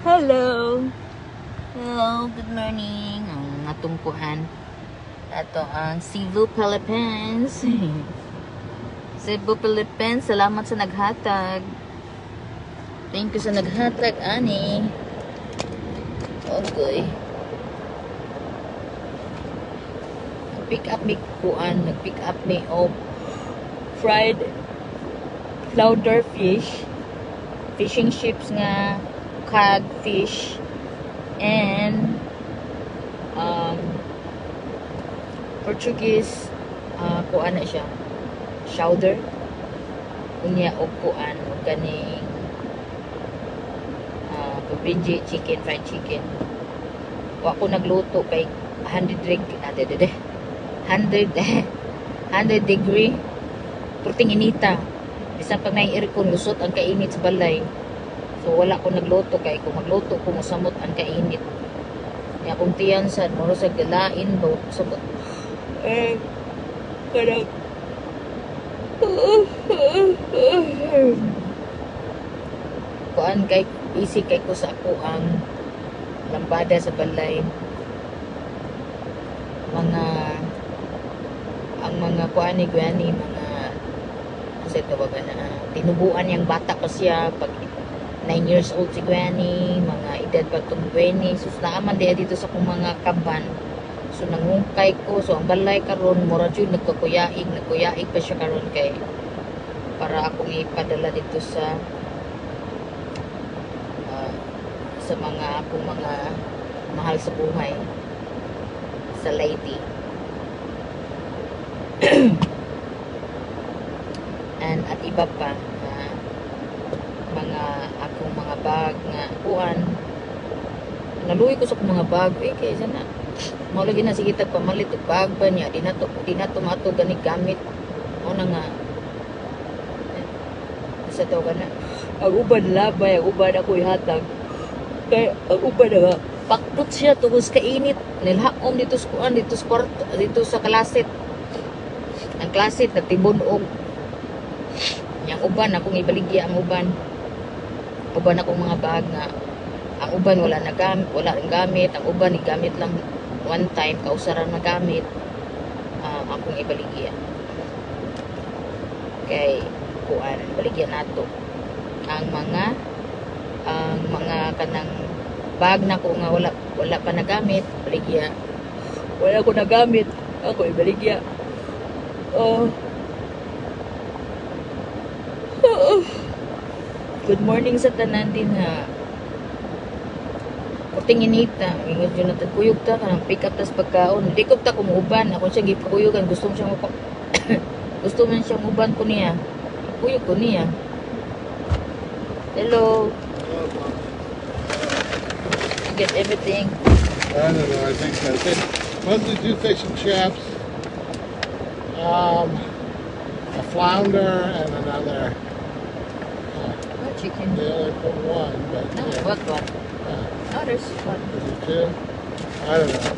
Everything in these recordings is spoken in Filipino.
Hello. Hello, good morning. Ang natungkuhan. Ito ang Cebu, Philippines. Cebu, Philippines. Salamat sa naghatag. Thank you sa naghatag, ani. Okay. Pick up me kuan, nag-pick up me of fried flounder fish, fishing chips nga, codfish, and Portuguese kuan na siya, chowder, unya o kuan o ganing babinji chicken, fried chicken. Wa ko nagluto kay 100 degree puting inita. Bisan pag may aircon, lusot ang kainit sa balay. So wala ko nagluto kay kung magluto ko mosamot ang kainit. Ya kung tiyan sad mo sa galain ba sabot. Kada kuan kay easy kay ko sa ako ang lambada sa balay. Mga kuan ni gani mga kasi tawagan na tinubuan yang bata pa siya pag 9 years old si Granny, mga edad pa itong Granny. So, naaman din dito sa kong mga kaban. So, nangungkay ko. So, ang balay karon mura dyan, nagkuyaig pa siya karon kay para akong ipadala dito sa mga akong mga mahal sa buhay sa lady. And at iba pa mga akong mga bag nga kuan naluoy ko sa akong mga bag kay sana mao lagi na sige tag pamalit og bag ba niya di na to mato gani gamit mo na nga sa to kana ang uban labay ang uban ako ihatag kay ang uban nga paktot siya tungod sa kainit nilhaom dito sa kuan dito sa kwarto dito sa klaset ang klaset nagtibunog yang uban akong ibaligya ang uban akong mga bag nga ang uban wala ring gamit ang uban gamit lang one time kausaran na gamit akong ibaligya kay kuan baligya nato ang mga kanang bag na ko nga wala pa nagamit baligya wala ko nagamit ako ibaligya good morning sa tanan din ha. Puting inita, ingod yun natin kuyog ta, kanang pick up tas pagkaon. Di ko ta kumuban, ako siya gipakuyugan, gusto man siya muban ko niya. Kuyog ko niya. Hello. You get everything? I don't know, I think that's it. Mostly two fish and chips. A flounder and another Chicken. they only put one, but No, yeah. what? No, there's one. Is it two? I don't know.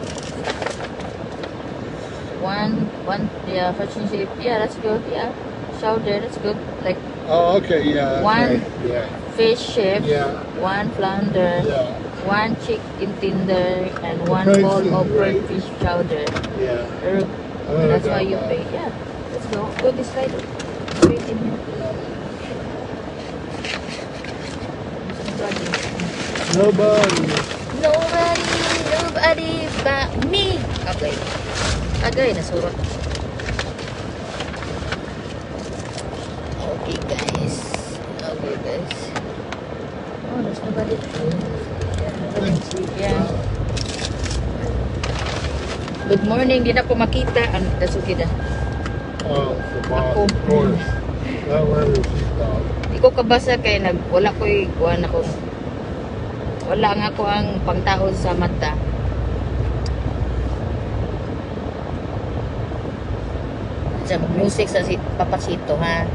One, yeah, fishing chip. Yeah, that's good. Yeah, chowder, that's good. Like Oh, okay, yeah. One. Okay. Yeah. fish chip, Yeah. one flounder, Yeah. one chicken tender, and one price bowl is of great. fish chowder. Yeah. That's why you pay. Yeah, let's go. Go this side. Wait in here. Nobody. Nobody but me. Okay. Agay, nasurot. Okay, guys. Oh, there's nobody. Yeah. Good morning. Di na ko makita. That's okay na. Oh, it's the boss, Ako. of course. Not where she stopped. Di ko kabasa kay wala ko'y kuhan ako. Wala nga ko ang pangtaon sa mata. Sa music sa Papacito ha.